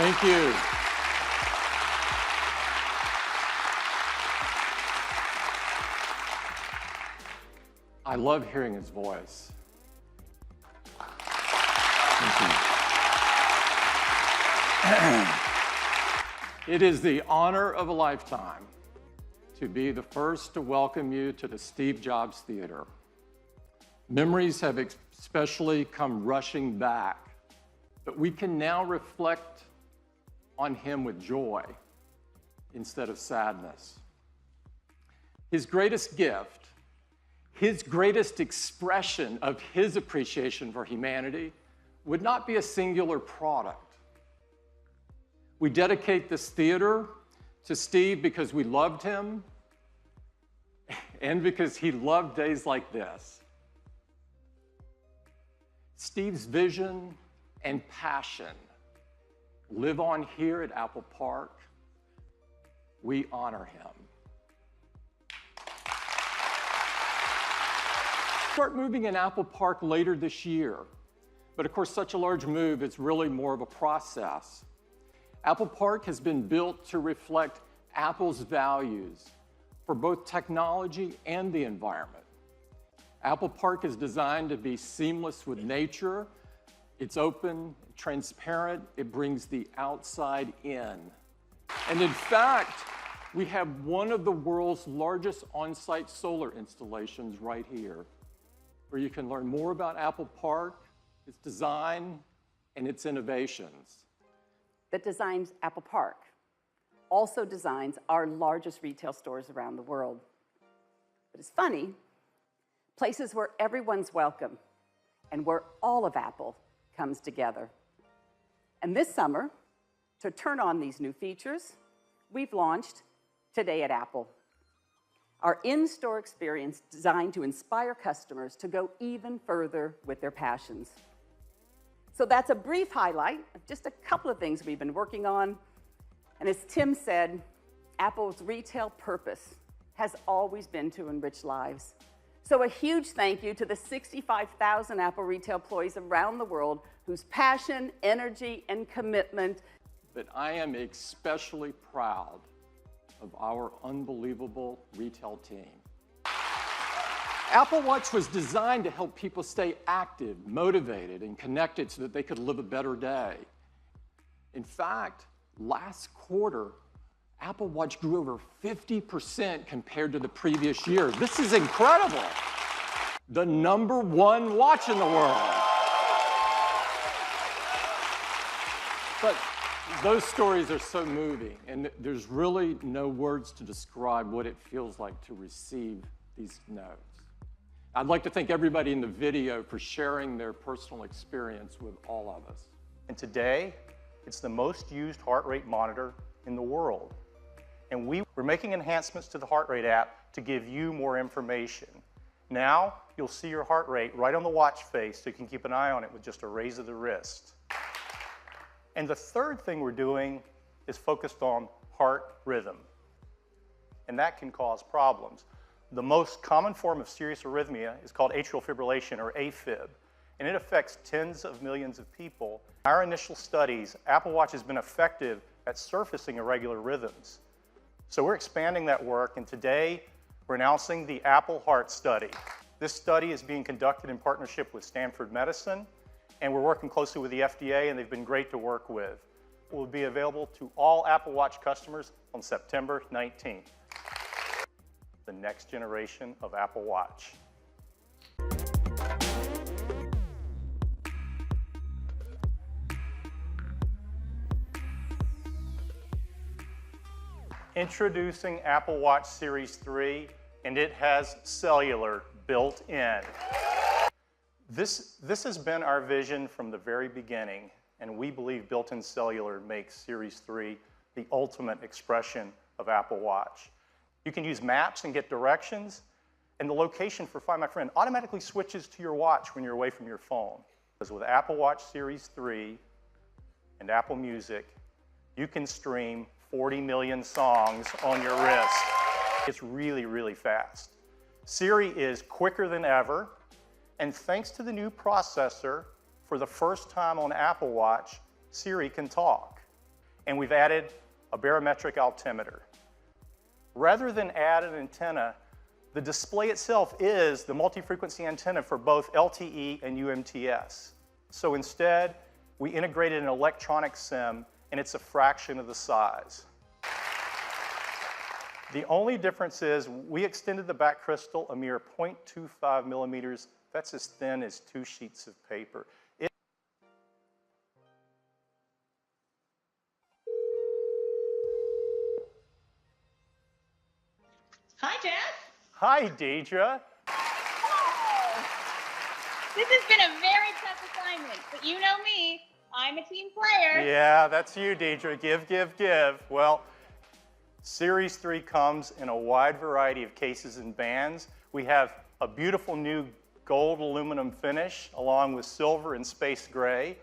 Thank you. I love hearing his voice. It is the honor of a lifetime to be the first to welcome you to the Steve Jobs Theater. Memories have especially come rushing back, but we can now reflect on him with joy instead of sadness. His greatest gift, his greatest expression of his appreciation for humanity would not be a singular product. We dedicate this theater to Steve because we loved him and because he loved days like this. Steve's vision and passion live on here at Apple Park. We honor him. Start moving in Apple Park later this year. But of course, such a large move is really more of a process. Apple Park has been built to reflect Apple's values for both technology and the environment. Apple Park is designed to be seamless with nature. It's open, transparent, it brings the outside in. And in fact, we have one of the world's largest on-site solar installations right here, where you can learn more about Apple Park, its design, and its innovations. That designs Apple Park also designs our largest retail stores around the world. But it's funny, places where everyone's welcome and where all of Apple comes together. And this summer, to turn on these new features, we've launched Today at Apple, our in-store experience designed to inspire customers to go even further with their passions. So that's a brief highlight of just a couple of things we've been working on. And as Tim said, Apple's retail purpose has always been to enrich lives. So a huge thank you to the 65,000 Apple retail employees around the world whose passion, energy, and commitment. But I am especially proud of our unbelievable retail team. Apple Watch was designed to help people stay active, motivated, and connected so that they could live a better day. In fact, last quarter, Apple Watch grew over 50% compared to the previous year. This is incredible. The #1 watch in the world. But those stories are so moving, and there's really no words to describe what it feels like to receive these notes. I'd like to thank everybody in the video for sharing their personal experience with all of us. And today, it's the most used heart rate monitor in the world. And we're making enhancements to the heart rate app to give you more information. Now, you'll see your heart rate right on the watch face so you can keep an eye on it with just a raise of the wrist. And the third thing we're doing is focused on heart rhythm. And that can cause problems. The most common form of serious arrhythmia is called atrial fibrillation, or AFib, and it affects tens of millions of people. In our initial studies, Apple Watch has been effective at surfacing irregular rhythms. So we're expanding that work, and today we're announcing the Apple Heart Study. This study is being conducted in partnership with Stanford Medicine, and we're working closely with the FDA, and they've been great to work with. It will be available to all Apple Watch customers on September 19th. The next generation of Apple Watch. Introducing Apple Watch Series 3, and it has cellular built in. This has been our vision from the very beginning, and we believe built-in cellular makes Series 3 the ultimate expression of Apple Watch. You can use maps and get directions, and the location for Find My Friend automatically switches to your watch when you're away from your phone. Because with Apple Watch Series 3 and Apple Music, you can stream 40 million songs on your wrist. It's really, really fast. Siri is quicker than ever, and thanks to the new processor, for the first time on Apple Watch, Siri can talk. and we've added a barometric altimeter. Rather than add an antenna, the display itself is the multi-frequency antenna for both LTE and UMTS. So instead, we integrated an electronic SIM, and it's a fraction of the size. The only difference is we extended the back crystal a mere 0.25 millimeters. That's as thin as 2 sheets of paper. Hi, Jeff. Hi, Deidre. Oh, this has been a very tough assignment, but you know me, I'm a team player. Yeah, that's you, Deidre. Give, give, give. Well, Series 3 comes in a wide variety of cases and bands. We have a beautiful new gold aluminum finish along with silver and space gray.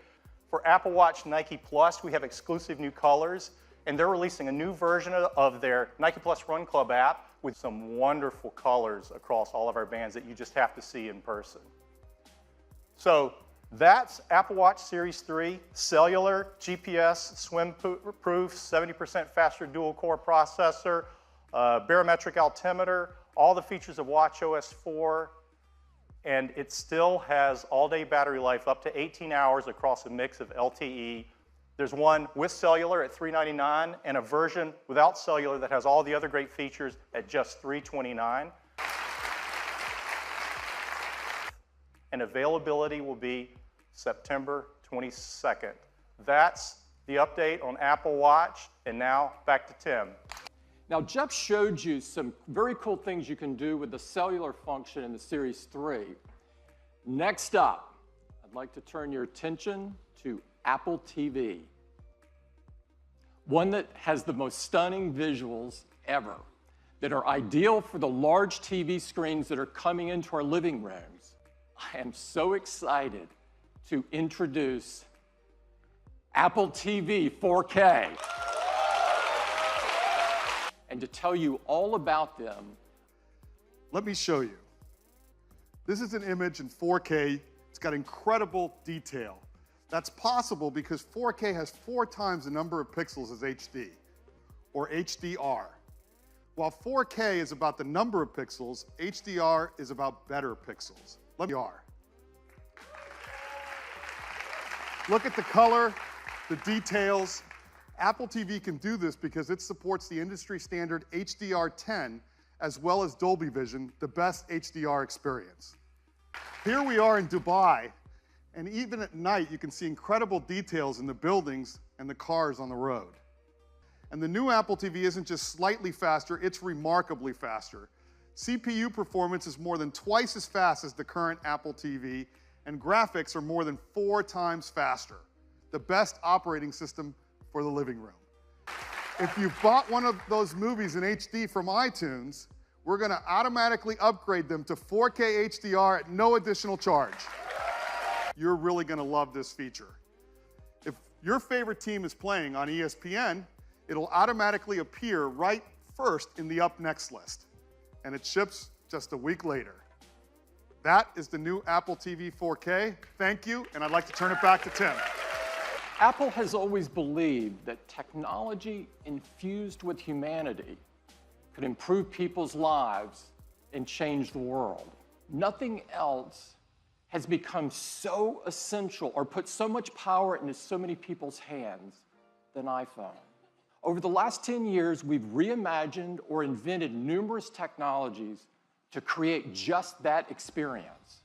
For Apple Watch Nike Plus, we have exclusive new colors, and they're releasing a new version of their Nike Plus Run Club app with some wonderful colors across all of our bands that you just have to see in person. So that's Apple Watch Series 3, cellular, GPS, swim-proof, 70% faster dual-core processor, barometric altimeter, all the features of watchOS 4, and it still has all-day battery life up to 18 hours across a mix of LTE. There's one with cellular at $399 and a version without cellular that has all the other great features at just $329. And availability will be September 22nd. That's the update on Apple Watch, and now back to Tim. Now, Jeff showed you some very cool things you can do with the cellular function in the Series 3. Next up, I'd like to turn your attention to Apple TV. One that has the most stunning visuals ever, that are ideal for the large TV screens that are coming into our living rooms. I am so excited to introduce Apple TV 4K. And to tell you all about them. Let me show you. This is an image in 4K. It's got incredible detail. That's possible because 4K has 4 times the number of pixels as HD, or HDR. While 4K is about the number of pixels, HDR is about better pixels. Let me Look at the color, the details. Apple TV can do this because it supports the industry standard HDR10 as well as Dolby Vision, the best HDR experience. Here we are in Dubai, and even at night you can see incredible details in the buildings and the cars on the road. And the new Apple TV isn't just slightly faster, it's remarkably faster. CPU performance is more than twice as fast as the current Apple TV, and graphics are more than 4 times faster. The best operating system for the living room. If you bought one of those movies in HD from iTunes, we're going to automatically upgrade them to 4K HDR at no additional charge. You're really going to love this feature. If your favorite team is playing on ESPN, it'll automatically appear right first in the Up Next list, and it ships just a week later. That is the new Apple TV 4K. Thank you, and I'd like to turn it back to Tim. Apple has always believed that technology infused with humanity could improve people's lives and change the world. Nothing else has become so essential or put so much power into so many people's hands than iPhone. Over the last 10 years, we've reimagined or invented numerous technologies to create just that experience.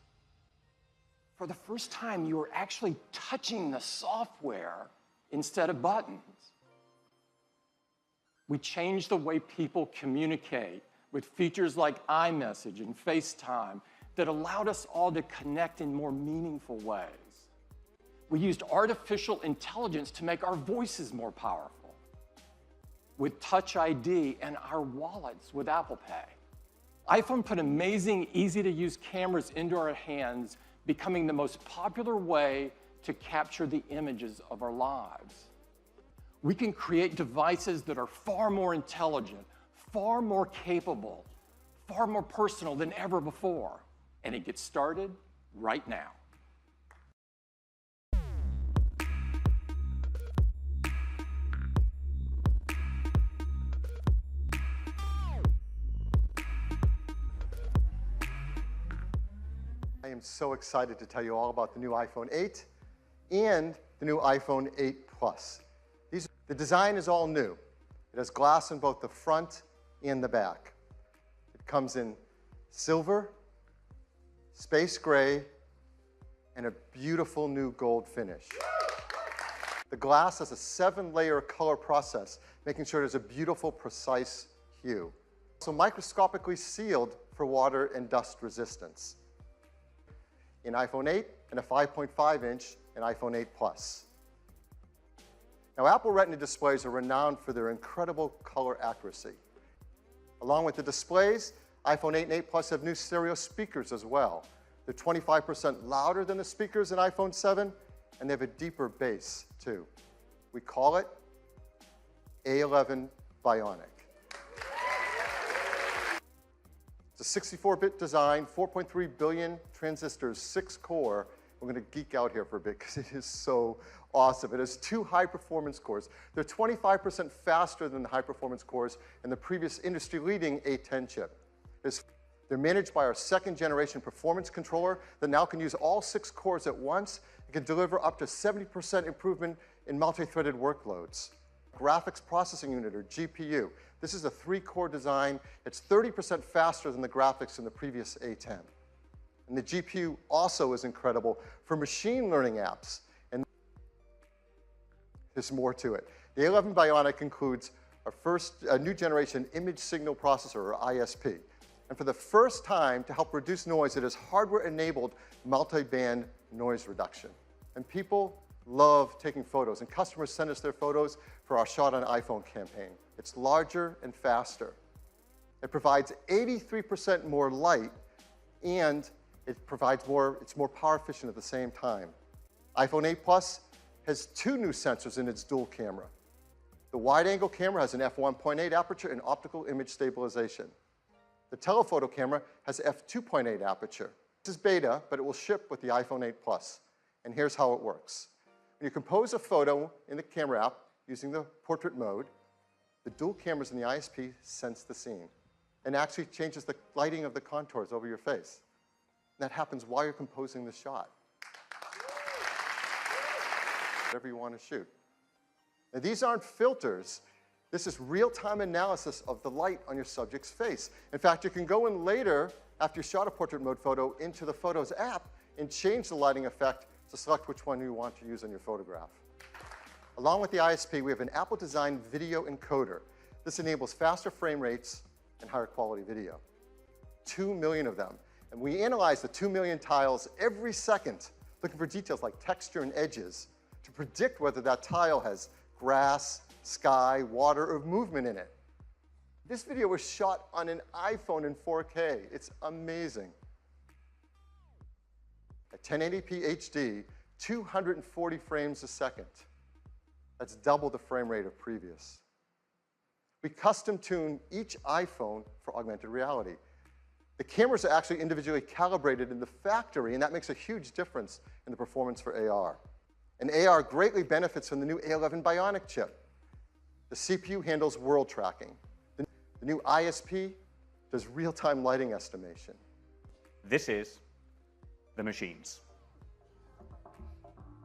For the first time, you are actually touching the software instead of buttons. We changed the way people communicate with features like iMessage and FaceTime that allowed us all to connect in more meaningful ways. We used artificial intelligence to make our voices more powerful with Touch ID and our wallets with Apple Pay. iPhone put amazing, easy-to-use cameras into our hands, becoming the most popular way to capture the images of our lives. We can create devices that are far more intelligent, far more capable, far more personal than ever before. And it gets started right now. am so excited to tell you all about the new iPhone 8 and the new iPhone 8 Plus. The design is all new. It has glass in both the front and the back. It comes in silver, space gray, and a beautiful new gold finish. The glass has a 7-layer color process, making sure there's a beautiful, precise hue. So microscopically sealed for water and dust resistance. In iPhone 8 and a 5.5-inch in iPhone 8 Plus. Now, Apple Retina displays are renowned for their incredible color accuracy. Along with the displays, iPhone 8 and 8 Plus have new stereo speakers as well. They're 25% louder than the speakers in iPhone 7, and they have a deeper bass, too. We call it A11 Bionic. It's a 64-bit design, 4.3 billion transistors, 6-core. We're going to geek out here for a bit because it is so awesome. It has 2 high-performance cores. They're 25% faster than the high-performance cores in the previous industry-leading A10 chip. They're managed by our 2nd-generation performance controller that now can use all 6 cores at once. It can deliver up to 70% improvement in multi-threaded workloads. Graphics processing unit, or GPU. This is a 3-core design. It's 30% faster than the graphics in the previous A10. And the GPU also is incredible for machine learning apps. And there's more to it. The A11 Bionic includes our new generation image signal processor, or ISP. And for the first time, to help reduce noise, it has hardware-enabled multi-band noise reduction. And people love taking photos, and customers send us their photos for our Shot on iPhone campaign. It's larger and faster. It provides 83% more light, and it's more power efficient at the same time. iPhone 8 Plus has 2 new sensors in its dual camera. The wide-angle camera has an f1.8 aperture and optical image stabilization. The telephoto camera has f2.8 aperture. This is beta, but it will ship with the iPhone 8 Plus. And here's how it works. When you compose a photo in the camera app using the portrait mode, the dual cameras in the ISP sense the scene and actually changes the lighting of the contours over your face. And that happens while you're composing the shot. Whatever you want to shoot. Now, these aren't filters. This is real-time analysis of the light on your subject's face. In fact, you can go in later, after you shot a portrait mode photo, into the Photos app and change the lighting effect to select which one you want to use on your photograph. Along with the ISP, we have an Apple-designed video encoder. This enables faster frame rates and higher quality video. 2 million of them. And we analyze the 2 million tiles every second, looking for details like texture and edges to predict whether that tile has grass, sky, water, or movement in it. This video was shot on an iPhone in 4K. It's amazing. At 1080p HD, 240 frames a second. That's double the frame rate of previous. We custom tune each iPhone for augmented reality. The cameras are actually individually calibrated in the factory, and that makes a huge difference in the performance for AR. And AR greatly benefits from the new A11 Bionic chip. The CPU handles world tracking. The new ISP does real-time lighting estimation. This is the machines.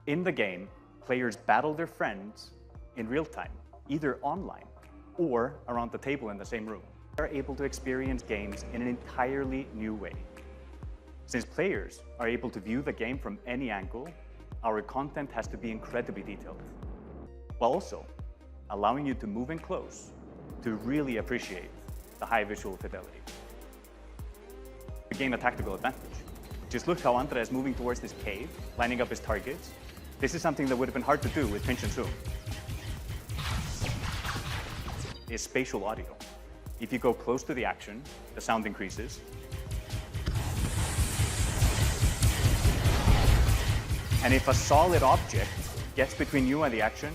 In the game, players battle their friends in real time, either online or around the table in the same room. They are able to experience games in an entirely new way. Since players are able to view the game from any angle, our content has to be incredibly detailed, while also allowing you to move in close to really appreciate the high visual fidelity. To gain a tactical advantage, just look how Andre is moving towards this cave, lining up his targets. This is something that would have been hard to do with pinch and zoom. Is spatial audio. If you go close to the action, the sound increases. And if a solid object gets between you and the action,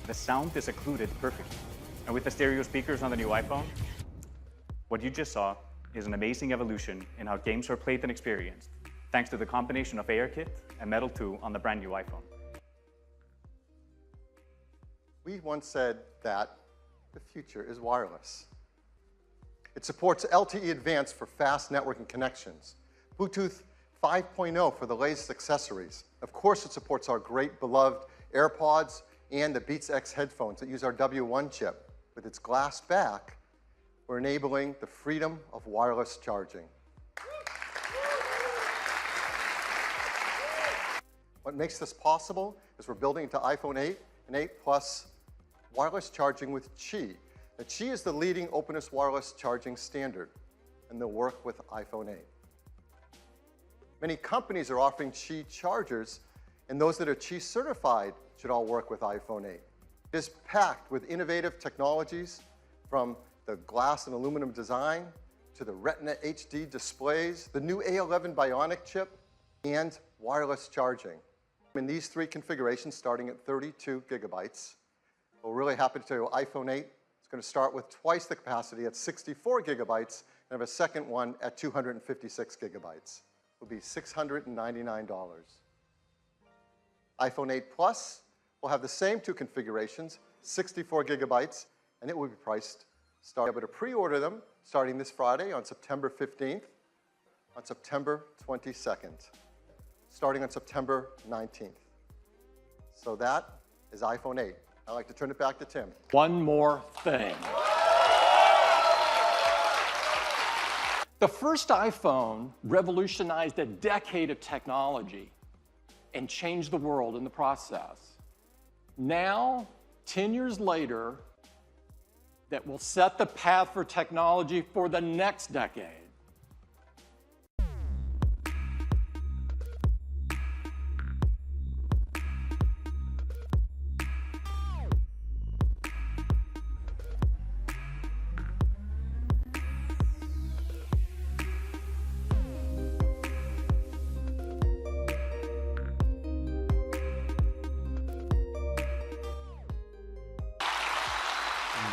the sound is occluded perfectly. And with the stereo speakers on the new iPhone, what you just saw is an amazing evolution in how games are played and experienced, thanks to the combination of ARKit and Metal 2 on the brand new iPhone. We once said that the future is wireless. It supports LTE Advanced for fast networking connections, Bluetooth 5.0 for the latest accessories. Of course, it supports our great beloved AirPods and the Beats X headphones that use our W1 chip. With its glass back, we're enabling the freedom of wireless charging. What makes this possible is we're building into iPhone 8 and 8 Plus wireless charging with Qi. Now, Qi is the leading openness wireless charging standard, and they'll work with iPhone 8. Many companies are offering Qi chargers, and those that are Qi certified should all work with iPhone 8. It is packed with innovative technologies, from the glass and aluminum design to the Retina HD displays, the new A11 Bionic chip, and wireless charging. In these three configurations, starting at 32 gigabytes, we're really happy to tell you iPhone 8 is going to start with twice the capacity at 64 gigabytes and have a second one at 256 gigabytes. It will be $699. iPhone 8 Plus will have the same two configurations, 64 gigabytes, and it will be priced starting. You'll be able to pre-order them starting this Friday on September 15th, on September 22nd, starting on September 19th. So that is iPhone 8. I'd like to turn it back to Tim. One more thing. The first iPhone revolutionized a decade of technology and changed the world in the process. Now, 10 years later, that will set the path for technology for the next decade.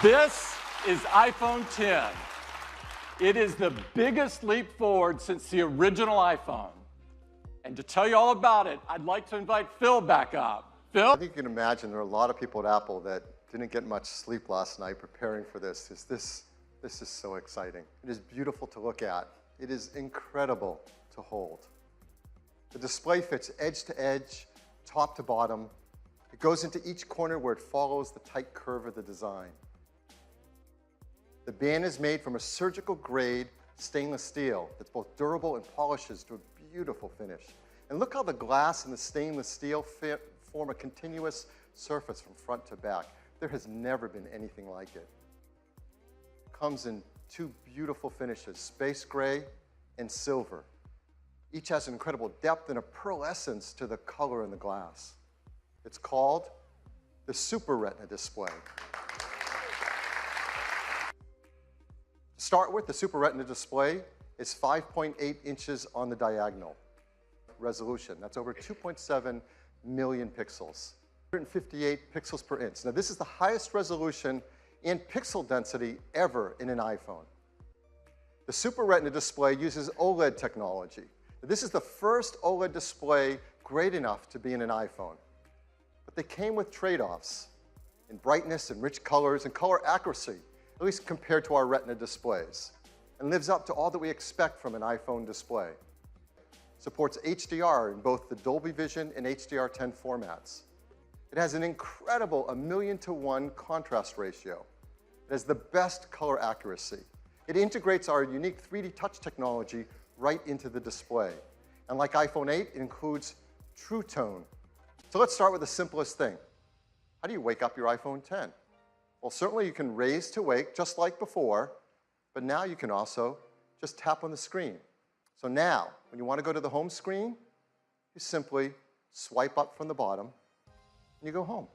This is iPhone 10. It is the biggest leap forward since the original iPhone. And to tell you all about it, I'd like to invite Phil back up. Phil? I think you can imagine there are a lot of people at Apple that didn't get much sleep last night preparing for this. This is so exciting. It is beautiful to look at. It is incredible to hold. The display fits edge to edge, top to bottom. It goes into each corner where it follows the tight curve of the design. The band is made from a surgical grade stainless steel that's both durable and polishes to a beautiful finish. And look how the glass and the stainless steel form a continuous surface from front to back. There has never been anything like it. It comes in two beautiful finishes, space gray and silver. Each has an incredible depth and a pearlescence to the color in the glass. It's called the Super Retina display. To start with, the Super Retina display is 5.8 inches on the diagonal resolution. That's over 2.7 million pixels, 158 pixels per inch. Now, this is the highest resolution and pixel density ever in an iPhone. The Super Retina display uses OLED technology. This is the first OLED display great enough to be in an iPhone. But they came with trade-offs in brightness and rich colors and color accuracy, at least compared to our Retina displays, and lives up to all that we expect from an iPhone display. Supports HDR in both the Dolby Vision and HDR10 formats. It has an incredible 1,000,000:1 contrast ratio. It has the best color accuracy. It integrates our unique 3D touch technology right into the display. And like iPhone 8, it includes True Tone. So let's start with the simplest thing. How do you wake up your iPhone 10? Well, certainly you can raise to wake just like before, but now you can also just tap on the screen. So now, when you want to go to the home screen, you simply swipe up from the bottom and you go home.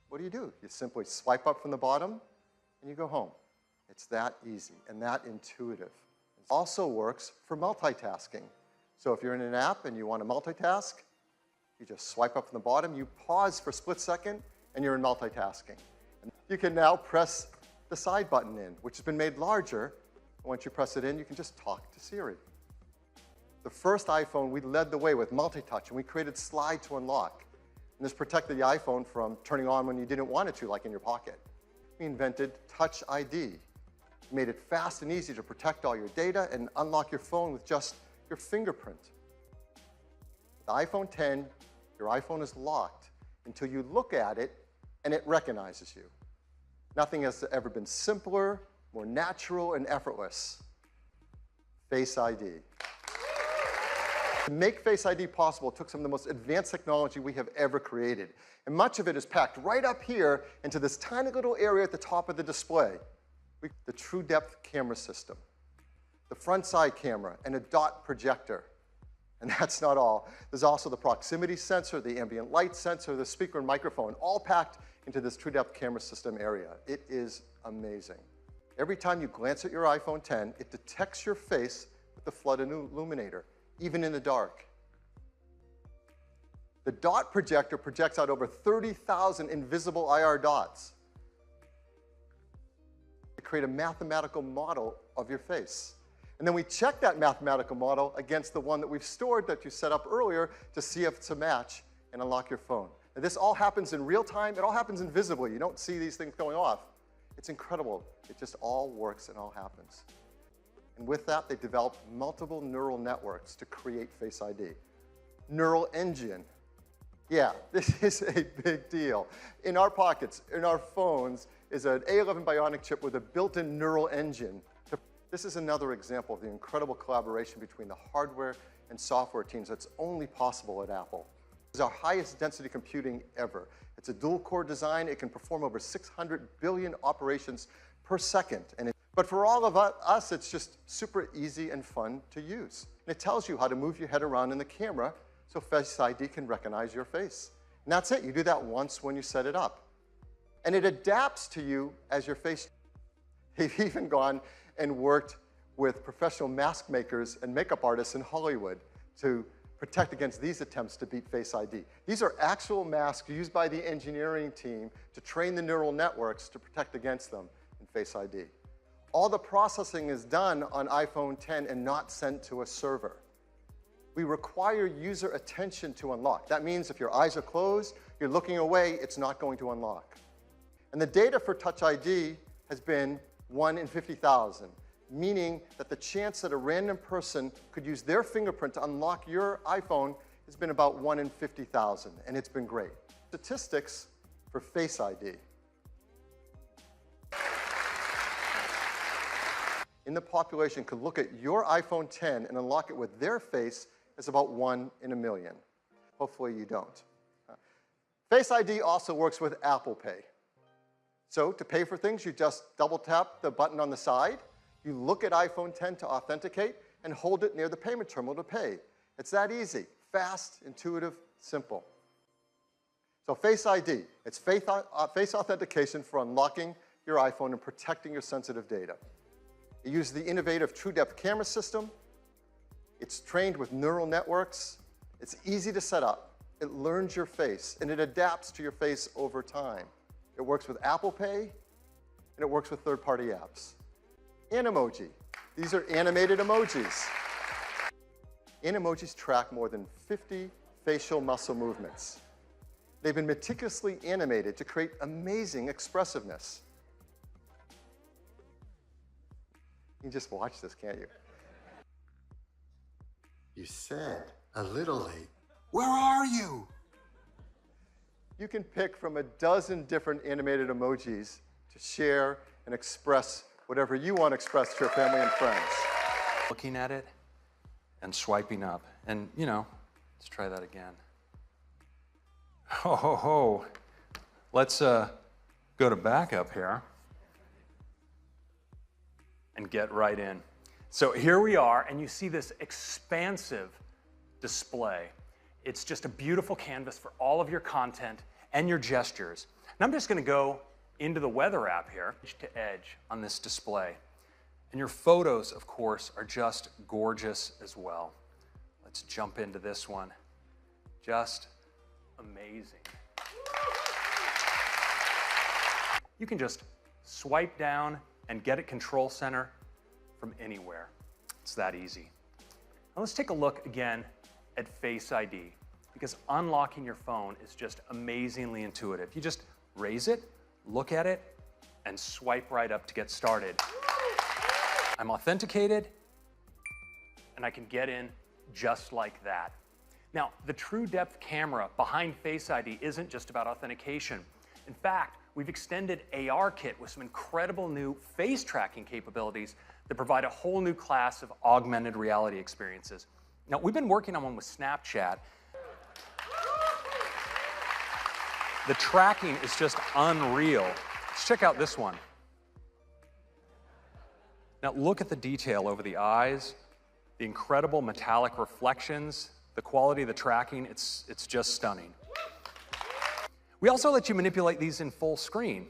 What do? You simply swipe up from the bottom and you go home. It's that easy and that intuitive. It also works for multitasking. So if you're in an app and you want to multitask, you just swipe up from the bottom, you pause for a split second, and you're in multitasking. And you can now press the side button in, which has been made larger. Once you press it in, you can just talk to Siri. The first iPhone, we led the way with multi-touch, and we created slide to unlock. And this protected the iPhone from turning on when you didn't want it to, like in your pocket. We invented Touch ID. We made it fast and easy to protect all your data and unlock your phone with just your fingerprint. The iPhone 10, your iPhone is locked until you look at it and it recognizes you. Nothing has ever been simpler, more natural, and effortless. Face ID. To make Face ID possible, it took some of the most advanced technology we have ever created. And much of it is packed right up here into this tiny little area at the top of the display. The true depth camera system, the front side camera, and a dot projector. And that's not all. There's also the proximity sensor, the ambient light sensor, the speaker and microphone, all packed into this true depth camera system area. It is amazing. Every time you glance at your iPhone 10, it detects your face with the flood illuminator, even in the dark. The dot projector projects out over 30,000 invisible IR dots to create a mathematical model of your face. And then we check that mathematical model against the one that we've stored that you set up earlier to see if it's a match and unlock your phone. Now, this all happens in real time. It all happens invisibly. You don't see these things going off. It's incredible. It just all works and all happens. And with that, they developed multiple neural networks to create Face ID. Neural engine. Yeah, this is a big deal. In our pockets, in our phones, is an A11 Bionic chip with a built-in neural engine. This is another example of the incredible collaboration between the hardware and software teams that's only possible at Apple. This is our highest density computing ever. It's a dual-core design. It can perform over 600 billion operations per second. But for all of us, it's just super easy and fun to use. And it tells you how to move your head around in the camera so Face ID can recognize your face. And that's it. You do that once when you set it up. And it adapts to you as your face. They've even gone and worked with professional mask makers and makeup artists in Hollywood to protect against these attempts to beat Face ID. These are actual masks used by the engineering team to train the neural networks to protect against them in Face ID. All the processing is done on iPhone 10 and not sent to a server. We require user attention to unlock. That means if your eyes are closed, you're looking away, it's not going to unlock. And the data for Touch ID has been 1 in 50,000, meaning that the chance that a random person could use their fingerprint to unlock your iPhone has been about 1 in 50,000, and it's been great. Statistics for Face ID. In the population could look at your iPhone 10 and unlock it with their face is about 1 in a million. Hopefully you don't. Face ID also works with Apple Pay. So to pay for things, you just double tap the button on the side, you look at iPhone 10 to authenticate, and hold it near the payment terminal to pay. It's that easy, fast, intuitive, simple. So Face ID, it's face authentication for unlocking your iPhone and protecting your sensitive data. It uses the innovative True Depth camera system. It's trained with neural networks. It's easy to set up. It learns your face, and it adapts to your face over time. It works with Apple Pay, and it works with third-party apps. Animoji. These are animated emojis. Animojis track more than 50 facial muscle movements. They've been meticulously animated to create amazing expressiveness. You can just watch this, can't you? You said a little late. Where are you? You can pick from a dozen different animated emojis to share and express whatever you want to express to your family and friends. Looking at it and swiping up. And, you know, let's try that again. Ho, ho, ho. Let's go to backup here and get right in. So here we are, and you see this expansive display. It's just a beautiful canvas for all of your content and your gestures. And I'm just going to go into the weather app here, edge to edge on this display. And your photos, of course, are just gorgeous as well. Let's jump into this one. Just amazing. You can just swipe down and get at Control Center from anywhere. It's that easy. Now let's take a look again at Face ID, because unlocking your phone is just amazingly intuitive. You just raise it, look at it, and swipe right up to get started. I'm authenticated, and I can get in just like that. Now, the True Depth camera behind Face ID isn't just about authentication. In fact, we've extended ARKit with some incredible new face tracking capabilities that provide a whole new class of augmented reality experiences. Now, we've been working on one with Snapchat. The tracking is just unreal. Let's check out this one. Now, look at the detail over the eyes, the incredible metallic reflections, the quality of the tracking, it's just stunning. We also let you manipulate these in full screen.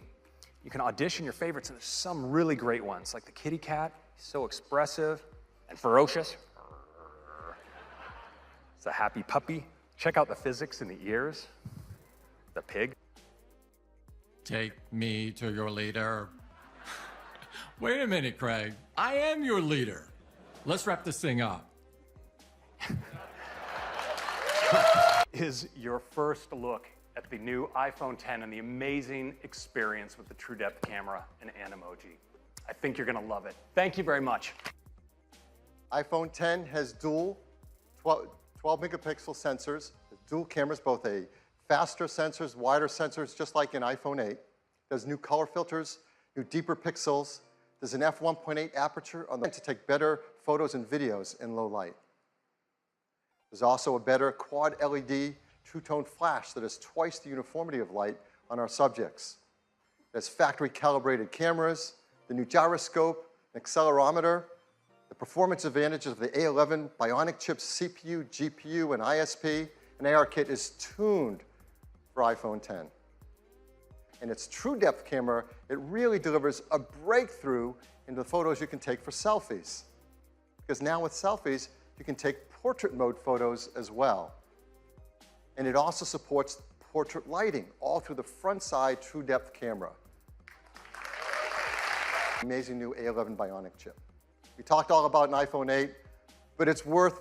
You can audition your favorites, and there's some really great ones, like the kitty cat, so expressive and ferocious. It's a happy puppy. Check out the physics in the ears. The pig. Take me to your leader. Wait a minute, Craig. I am your leader. Let's wrap this thing up. Is your first look at the new iPhone 10 and the amazing experience with the True Depth camera and Animoji. I think you're gonna love it. Thank you very much. iPhone 10 has dual 12 megapixel sensors, dual cameras, both a faster sensors, wider sensors, just like in iPhone 8. There's new color filters, new deeper pixels. There's an f1.8 aperture on the to take better photos and videos in low light. There's also a better quad LED two-tone flash that has twice the uniformity of light on our subjects. There's factory calibrated cameras, the new gyroscope, an accelerometer, the performance advantages of the A11 Bionic chips CPU, GPU, and ISP, and ARKit is tuned for iPhone 10. And its True Depth camera, it really delivers a breakthrough in the photos you can take for selfies. Because now with selfies, you can take portrait mode photos as well. And it also supports portrait lighting, all through the front side True Depth camera. Amazing new A11 Bionic chip. We talked all about an iPhone 8, but it's worth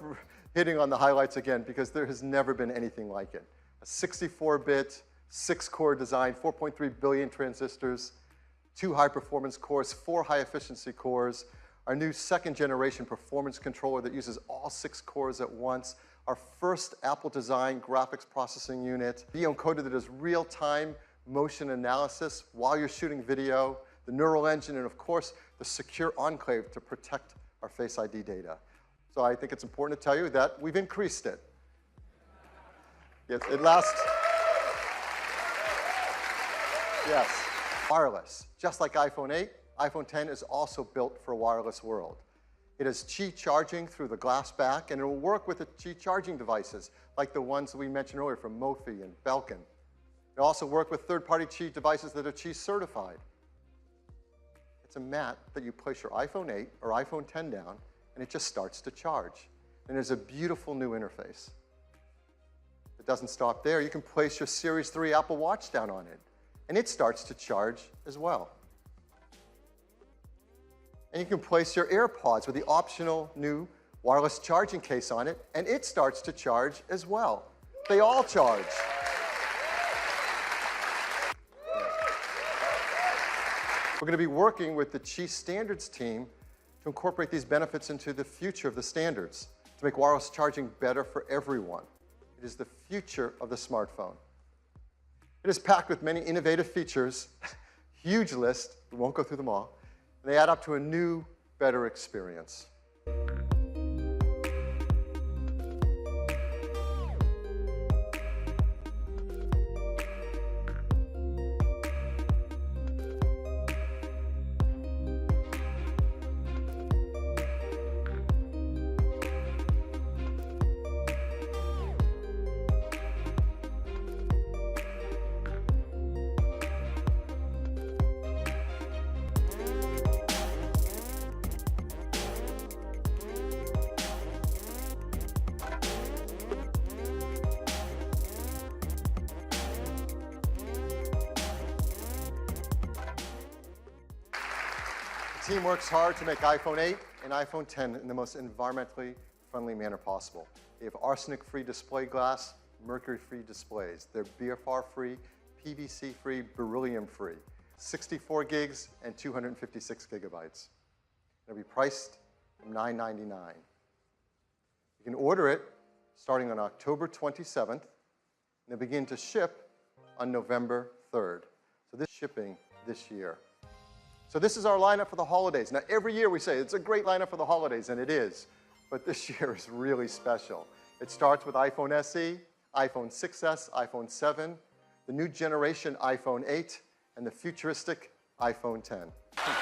hitting on the highlights again because there has never been anything like it. A 64-bit, 6-core design, 4.3 billion transistors, 2 high-performance cores, 4 high-efficiency cores, our new second-generation performance controller that uses all 6 cores at once, our first Apple-designed graphics processing unit, the encoder that does real-time motion analysis while you're shooting video, the neural engine, and of course, the secure enclave to protect our Face ID data. So I think it's important to tell you that we've increased it. It lasts. Yes, wireless. Just like iPhone 8, iPhone 10 is also built for a wireless world. It has Qi charging through the glass back, and it will work with the Qi charging devices, like the ones that we mentioned earlier from Mophie and Belkin. It'll also work with third-party Qi devices that are Qi certified. It's a mat that you place your iPhone 8 or iPhone 10 down, and it just starts to charge. And there's a beautiful new interface. It doesn't stop there. You can place your Series 3 Apple Watch down on it, and it starts to charge as well. And you can place your AirPods with the optional new wireless charging case on it, and it starts to charge as well. They all charge. We're going to be working with the Qi Standards team to incorporate these benefits into the future of the standards, to make wireless charging better for everyone. It is the future of the smartphone. It is packed with many innovative features, huge list, we won't go through them all, and they add up to a new, better experience. The team works hard to make iPhone 8 and iPhone 10 in the most environmentally friendly manner possible. They have arsenic-free display glass, mercury-free displays. They're BFR-free, PVC-free, beryllium-free, 64 gigs and 256 gigabytes. It'll be priced from $9.99. You can order it starting on October 27th, and they begin to ship on November 3rd. So this is shipping this year. So this is our lineup for the holidays. Now, every year we say it's a great lineup for the holidays, and it is. But this year is really special. It starts with iPhone SE, iPhone 6s, iPhone 7, the new generation iPhone 8, and the futuristic iPhone 10. Thank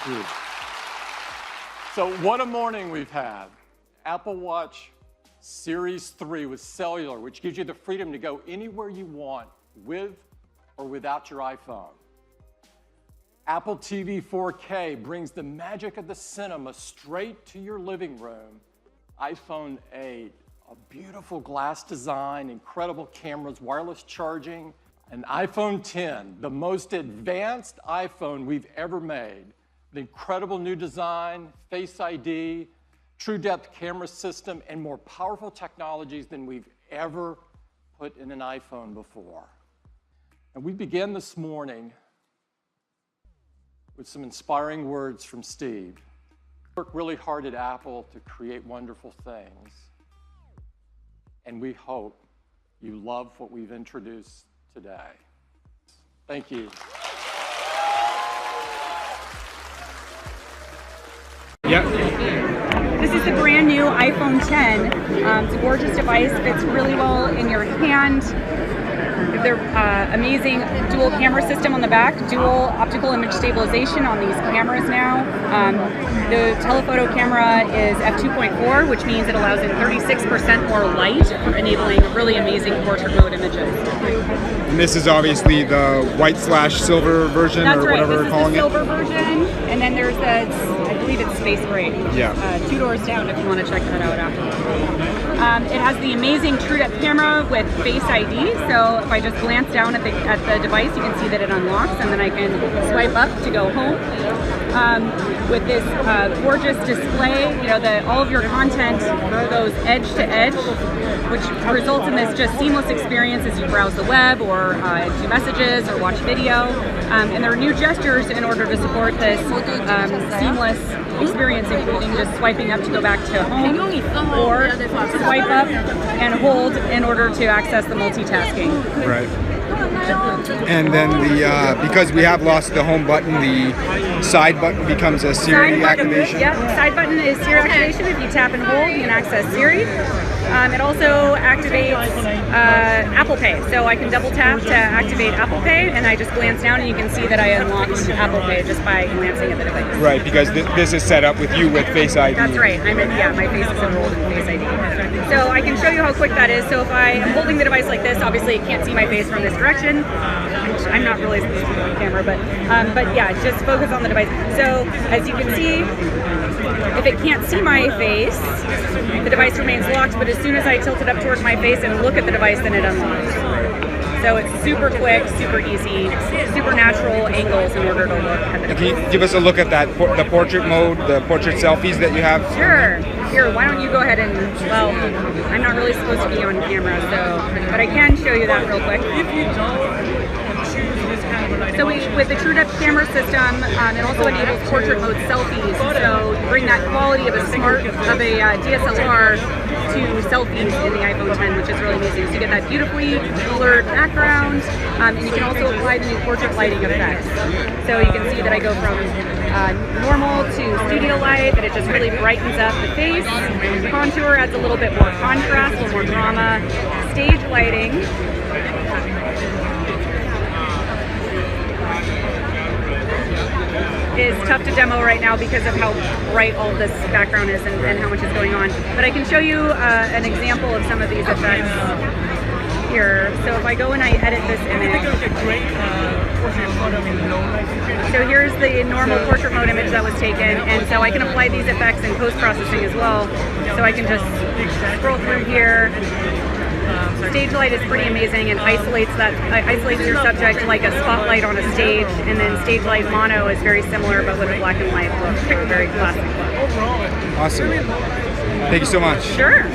you. So what a morning we've had. Apple Watch Series 3 with cellular, which gives you the freedom to go anywhere you want with or without your iPhone. Apple TV 4K brings the magic of the cinema straight to your living room. iPhone 8, a beautiful glass design, incredible cameras, wireless charging. An iPhone 10, the most advanced iPhone we've ever made. The incredible new design, Face ID, true depth camera system, and more powerful technologies than we've ever put in an iPhone before. And we began this morning with some inspiring words from Steve. We worked really hard at Apple to create wonderful things, and we hope you love what we've introduced today. Thank you. This is the brand new iPhone 10. It's a gorgeous device, fits really well in your hand. They're amazing dual camera system on the back, dual optical image stabilization on these cameras now. The telephoto camera is f2.4, which means it allows in 36% more light, enabling really amazing portrait mode images. And this is obviously the white/silver version, That's or right. whatever This we're calling is the it. silver version, and then there's the, I believe it's space gray. Yeah. 2 doors down if you want to check that out after. It has the amazing true depth camera with Face ID, so if I just glance down at the device, you can see that it unlocks, and then I can swipe up to go home. With this gorgeous display, you know, all of your content goes edge to edge, which results in this just seamless experience as you browse the web or do messages or watch video. And there are new gestures in order to support this seamless experience, including just swiping up to go back to home, or swipe up and hold in order to access the multitasking. Right. And then because we have lost the home button, the side button becomes a Siri activation. Yep, side button is Siri activation. If you tap and hold, you can access Siri. It also activates Apple Pay. So I can double tap to activate Apple Pay, and I just glance down and you can see that I unlocked Apple Pay just by glancing at the device. Right, because this is set up with you with Face ID. That's right. My face is enrolled in Face ID. So I can show you how quick that is. So if I am holding the device like this, obviously it can't see my face from this direction. I'm not really supposed to be on camera, but yeah, just focus on the device. So as you can see, if it can't see my face, the device remains locked, but as soon as I tilt it up towards my face and look at the device, then it unlocks. So it's super quick, super easy, super natural angles in order to look at the device. Can you give us a look at that, the portrait mode, the portrait selfies that you have? Sure. Here, why don't you go ahead and, well, I'm not really supposed to be on camera, but I can show you that real quick. So with the true depth camera system, it also enables portrait mode selfies. So you bring that quality of a DSLR to selfies in the iPhone 10, which is really amazing. So you get that beautifully blurred background, and you can also apply the new portrait lighting effects. So you can see that I go from normal to studio light, that it just really brightens up the face. Contour adds a little bit more contrast, a little more drama. Stage lighting is tough to demo right now because of how bright all this background is and how much is going on. But I can show you an example of some of these effects here. So if I go and I edit this image. So here's the normal portrait mode image that was taken, and so I can apply these effects in post-processing as well. So I can just scroll through here. Stage light is pretty amazing and isolates your subject like a spotlight on a stage, and then stage light mono is very similar but with a black and white look, very classic look. Awesome. Thank you so much. Sure.